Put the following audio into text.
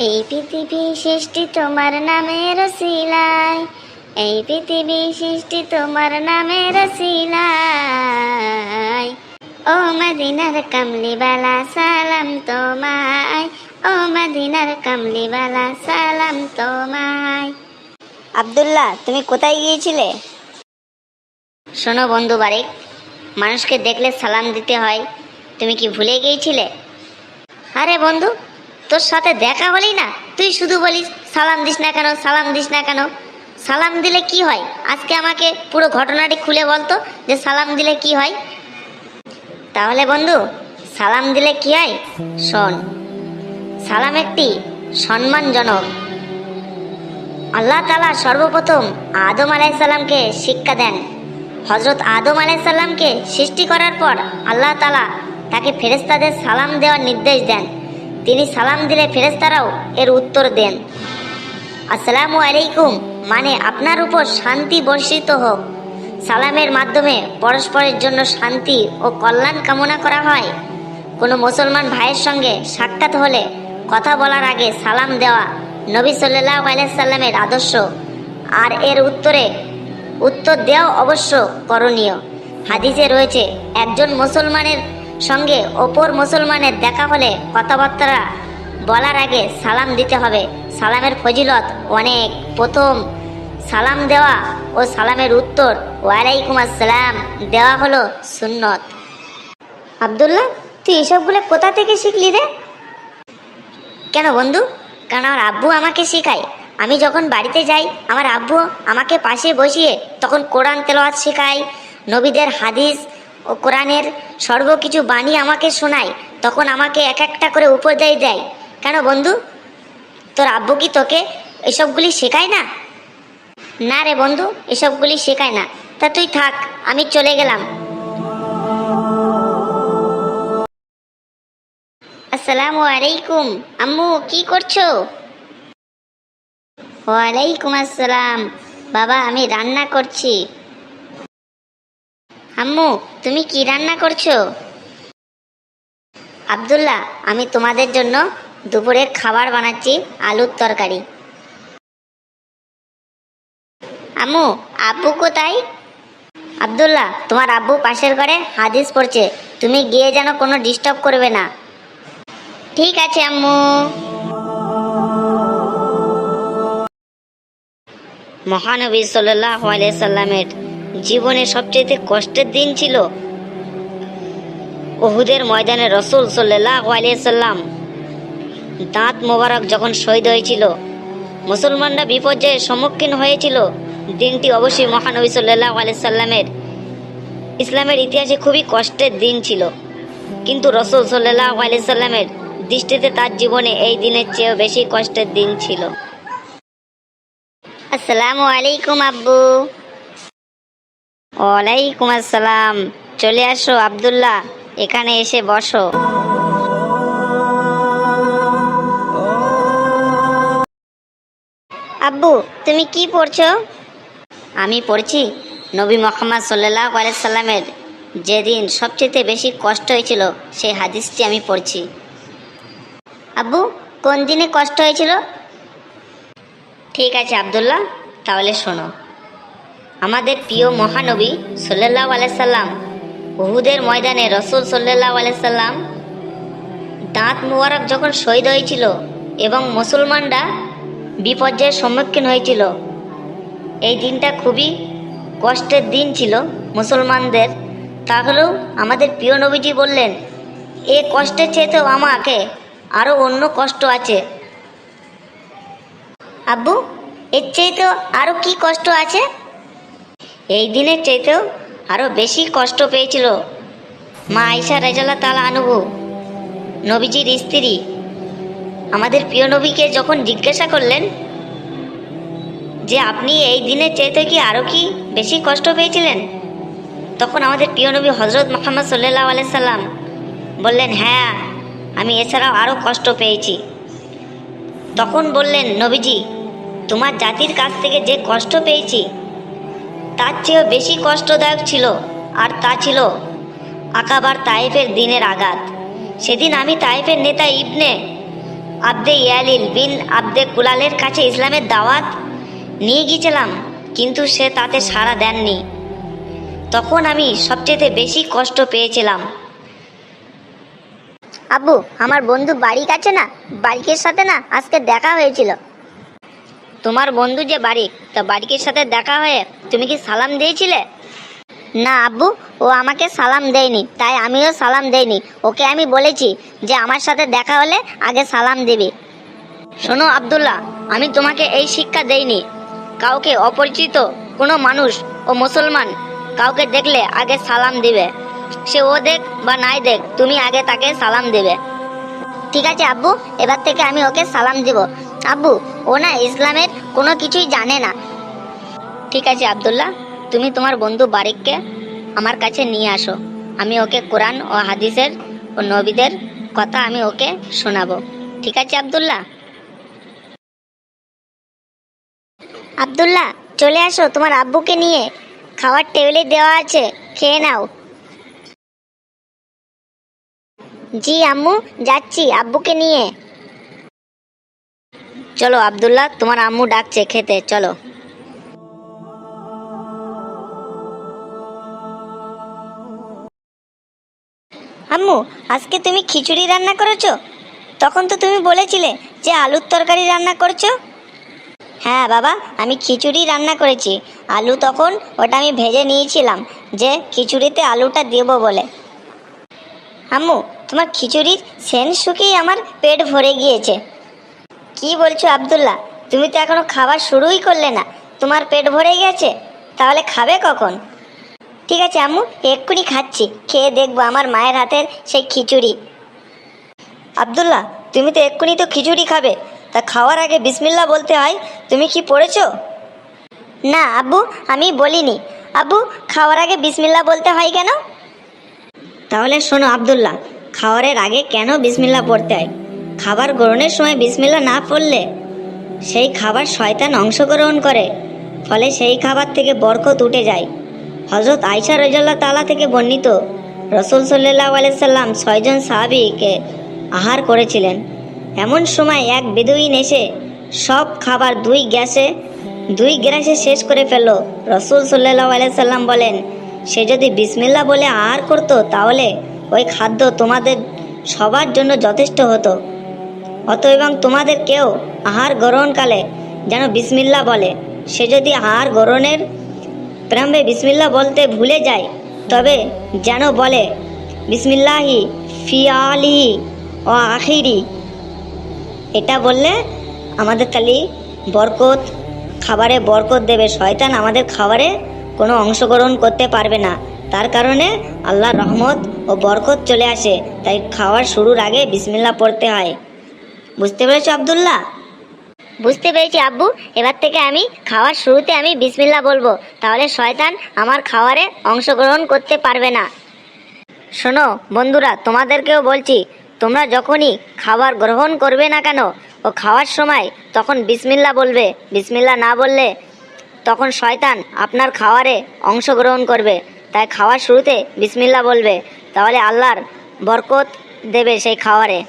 এই পৃথিবী সৃষ্টি তোমার নামের রসিলায়, এই পৃথিবী সৃষ্টি তোমার নামের রসিলায়। ও মদিনার কামলিওয়ালা সালাম তোমায়, ও মদিনার কামলিওয়ালা সালাম তোমায়। আব্দুল্লাহ, তুমি কোথায় গিয়েছিলে? শোনো বন্ধু বারিক, মানুষকে দেখলে সালাম দিতে হয়, তুমি কি ভুলে গিয়েছিলে? আরে বন্ধু, তোর সাথে দেখা হলেই না তুই শুধু বলিস সালাম দিস না কেন, সালাম দিস না কেন। সালাম দিলে কি হয় আজকে আমাকে পুরো ঘটনাটি খুলে বলতো, যে সালাম দিলে কি হয়। তাহলে বন্ধু, সালাম দিলে কি হয় শোন। সালাম একটি সম্মানজনক। আল্লাহ তাআলা সর্বপ্রথম আদম আলাইহিসসালামকে শিক্ষা দেন। হযরত আদম আলাইহিসসালামকে সৃষ্টি করার পর আল্লাহ তাআলা তাকে ফেরেশতাদের সালাম দেওয়ার নির্দেশ দেন। তিনি সালাম দিলে ফেরেশতারাও এর উত্তর দেন। আসসালামু আলাইকুম মানে আপনার উপর শান্তি বর্ষিত হোক। সালামের মাধ্যমে পরস্পরের জন্য শান্তি ও কল্যাণ কামনা করা হয়। কোনো মুসলমান ভাইয়ের সঙ্গে সাক্ষাৎ হলে কথা বলার আগে সালাম দেওয়া নবী সাল্লাল্লাহু আলাইহি সাল্লামের আদর্শ, আর এর উত্তর দেওয়াও অবশ্য করণীয়। হাদিসে রয়েছে, একজন মুসলমানের সঙ্গে অপর মুসলমানের দেখা হলে কথাবার্তা বলার আগে সালাম দিতে হবে। সালামের ফজিলত অনেক। প্রথম সালাম দেওয়া ও সালামের উত্তর ওয়ালাইকুম আসসালাম দেওয়া হলো সুন্নত। আব্দুল্লাহ, তুই এসবগুলো কোথা থেকে শিখলি রে? কেন বন্ধু? কারণ আমার আব্বু আমাকে শেখায়। আমি যখন বাড়িতে যাই আমার আব্বু আমাকে পাশে বসিয়ে তখন কোরআন তেলাওয়াত শেখায়, নবীদের হাদিস ও কোরআনের সর্বকিছু বাণী আমাকে শোনায়। তখন আমাকে এক একটা করে উপদেশ দেয়। কেন বন্ধু, তোর আব্বু কি তোকে এসবগুলি শেখায় না? না রে বন্ধু, এসবগুলি শেখায় না। তা তুই থাক, আমি চলে গেলাম। আসসালামু আলাইকুম আম্মু, কি করছো? ওয়ালাইকুম আসসালাম বাবা, আমি রান্না করছি। আম্মু, তুমি কি রান্না করছো? আব্দুল্লাহ, আমি তোমাদের জন্য দুপুরের খাবার বানাচ্ছি, আলুর তরকারি। আম্মু, আব্বু কোথায়? আব্দুল্লাহ, তোমার আব্বু পাশের ঘরে হাদিস পড়ছে, তুমি গিয়ে যেন কোনো ডিস্টার্ব করবে না। ঠিক আছে আম্মু। মহানবী সাল্লাল্লাহু আলাইহি সাল্লামের জীবনে সবচেয়ে কষ্টের দিন ছিল উহুদের ময়দানে। রাসূল সাল্লাল্লাহু আলাইহি সাল্লাম দাঁত মোবারক যখন শহীদ হয়েছিল, মুসলমানরা বিপর্যয়ের সম্মুখীন হয়েছিল। দিনটি অবশ্যই মহানবী সাল্লাল্লাহু আলাইহি সাল্লামের ইসলামের ইতিহাসে খুবই কষ্টের দিন ছিল, কিন্তু রাসূল সাল্লাল্লাহু আলাইহি সাল্লামের দৃষ্টিতে তার জীবনে এই দিনের চেয়েও বেশি কষ্টের দিন ছিল। আসসালামু আলাইকুম আব্বু। ওয়ালাইকুম আসসালাম। চলে আসো আব্দুল্লাহ, এখানে এসে বসো। আব্বু, তুমি কি পড়ছো? আমি পড়ছি নবী মুহাম্মদ সাল্লাল্লাহু আলাইহি সাল্লামের যেদিন সবচেয়ে বেশি কষ্ট হয়েছিল সেই হাদিসটি আমি পড়ছি। আব্বু, কোন দিনে কষ্ট হয়েছিল? ঠিক আছে আব্দুল্লাহ, তাহলে শোনো। আমাদের প্রিয় মহানবী সাল্লাল্লাহু আলাইহি সাল্লাম উহুদের ময়দানে রাসূল সাল্লাল্লাহু আলাইহি সাল্লাম দাঁত মোবারক যখন শহীদ হয়েছিল এবং মুসলমানরা বিপর্যয়ের সম্মুখীন হয়েছিল, এই দিনটা খুবই কষ্টের দিন ছিল মুসলমানদের। তাহলেও আমাদের প্রিয় নবীজি বললেন, এ কষ্টের চেয়েতেও আমাকে আরও অন্য কষ্ট আছে। আব্বু, এর চাইতেও আরও কি কষ্ট আছে? এই দিনের চাইতেও আরও বেশি কষ্ট পেয়েছিল মা আয়েশা রাদিয়াল্লাহু তাআলা আনহা, নবীজির স্ত্রী। আমাদের প্রিয় নবীকে যখন জিজ্ঞাসা করলেন যে আপনি এই দিনের চাইতে কি আরও কি বেশি কষ্ট পেয়েছিলেন, তখন আমাদের প্রিয় নবী হযরত মুহাম্মদ সাল্লাল্লাহু আলাইহি সাল্লাম বললেন, হ্যাঁ, আমি এছাড়াও আরও কষ্ট পেয়েছি। তখন বললেন নবীজি, তোমার জাতির কাছ থেকে যে কষ্ট পেয়েছি তার চেয়েও বেশি কষ্টদায়ক ছিল, আর তা ছিল আকাবার তায়েফের দিনের আঘাত। সেদিন আমি তায়েফের নেতা ইবনে আব্দে ইয়ালিল বিন আব্দে কুলালের কাছে ইসলামের দাওয়াত নিয়ে গিয়েছিলাম, কিন্তু সে তাতে সাড়া দেননি। তখন আমি সবচেয়ে বেশি কষ্ট পেয়েছিলাম। আব্বু, আমার বন্ধু বাড়ির কাছে না, বাড়িকের সাথে না আজকে দেখা হয়েছিল। তোমার বন্ধু যে বাড়ি, তা বাড়িকের সাথে দেখা হয়ে তুমি কি সালাম দিয়েছিলে? না আব্বু, ও আমাকে সালাম দেয়নি, তাই আমিও সালাম দেইনি। ওকে আমি বলেছি যে আমার সাথে দেখা হলে আগে সালাম দিবি। শোনো আব্দুল্লাহ, আমি তোমাকে এই শিক্ষা দেইনি কাউকে অপরিচিত কোনো মানুষ ও মুসলমান কাউকে দেখলে আগে সালাম দিবে। সে ও দেখ বা নাই দেখ, তুমি আগে তাকে সালাম দেবে। ঠিক আছে আব্বু, এবার থেকে আমি ওকে সালাম দিব। আব্বু, ও না ইসলামের কোনো কিছুই জানে না। ঠিক আছে আব্দুল্লাহ, তুমি তোমার বন্ধু বারিককে আমার কাছে নিয়ে আসো। আমি ওকে কোরআন ও হাদিসের ও নবীদের কথা আমি ওকে শোনাবো। ঠিক আছে আব্দুল্লাহ? আব্দুল্লাহ, চলে আসো, তোমার আব্বুকে নিয়ে খাওয়ার টেবিলে দেওয়া আছে, খেয়ে নাও। জি আম্মু, যাচ্ছি আব্বুকে নিয়ে। চলো আব্দুল্লাহ, তোমার আম্মু ডাকছে খেতে, চলো। আম্মু, আজকে তুমি খিচুড়ি রান্না করেছো? তখন তো তুমি বলেছিলে যে আলুর তরকারি রান্না করছো। হ্যাঁ বাবা, আমি খিচুড়ি রান্না করেছি। আলু তখন ওটা আমি ভেজে নিয়েছিলাম যে খিচুড়িতে আলুটা দেব বলে। আম্মু, তোমার খিচুড়ির সেন্ট শুকিয়ে আমার পেট ভরে গিয়েছে। কি বলছো আব্দুল্লাহ, তুমি তো এখনো খাবার শুরুই করলে না, তোমার পেট ভরে গেছে? তাহলে খাবে কখন? ঠিক আছে আম্মু, এক্ষুনি খাচ্ছি, খেয়ে দেখবো আমার মায়ের হাতের সেই খিচুড়ি। আব্দুল্লাহ, তুমি তো এক্ষুনি তো খিচুড়ি খাবে, তা খাওয়ার আগে বিসমিল্লাহ বলতে হয়, তুমি কি পড়েছো? না আব্বু, আমি বলিনি। আব্বু, খাওয়ার আগে বিসমিল্লাহ বলতে হয় কেন? তাহলে শোনো আব্দুল্লাহ, খাওয়ারের আগে কেন বিসমিল্লাহ পড়তে হয়। খাবার গ্রহণের সময় বিসমিল্লাহ না পড়লে সেই খাবার শয়তান অংশগ্রহণ করে, ফলে সেই খাবার থেকে বরকত উঠে যায়। হযরত আয়েশা রাদিয়াল্লাহু তাআলা থেকে বর্ণিত, রাসূল সাল্লাল্লাহু আলাইহি সাল্লাম 6 জন সাহাবীকে আহার করেছিলেন। এমন সময় এক বেদুইন এসে সব খাবার দুই গ্রাসে শেষ করে ফেলল। রাসূল সাল্লাল্লাহু আলাইহি সাল্লাম বলেন, সে যদি বিসমিল্লাহ বলে আহার করত তাহলে ওই খাদ্য তোমাদের সবার জন্য যথেষ্ট হতো। এবং তোমাদের কেউ আহার গ্রহণকালে যেন বিসমিল্লাহ বলে। সে যদি আহার গ্রহণের প্রারম্ভে বিসমিল্লাহ বলতে ভুলে যায়, তবে যেন বলে বিসমিল্লাহি ফি আলিহি ও আখিরি। এটা বললে আমাদের খালি বরকত, খাবারে বরকত দেবে। শয়তান আমাদের খাবারে কোনো অংশগ্রহণ করতে পারবে না, তার কারণে আল্লাহর রহমত ও বরকত চলে আসে। তাই খাওয়ার শুরুর আগে বিসমিল্লাহ পড়তে হয়। বুঝতে পেরেছো আব্দুল্লাহ? বুঝতে পেরেছি আব্বু, এবার থেকে আমি খাওয়ার শুরুতে আমি বিসমিল্লাহ বলবো, তাহলে শয়তান আমার খাবারে অংশগ্রহণ করতে পারবে না। শোনো বন্ধুরা, তোমাদেরকেও বলছি, তোমরা যখনই খাবার গ্রহণ করবে না কেন ও খাওয়ার সময় তখন বিসমিল্লাহ বলবে। বিসমিল্লাহ না বললে তখন শয়তান আপনার খাবারে অংশগ্রহণ করবে। তাই খাওয়ার শুরুতে বিসমিল্লাহ বলবে, তাহলে আল্লাহর বরকত দেবে সেই খাবারে।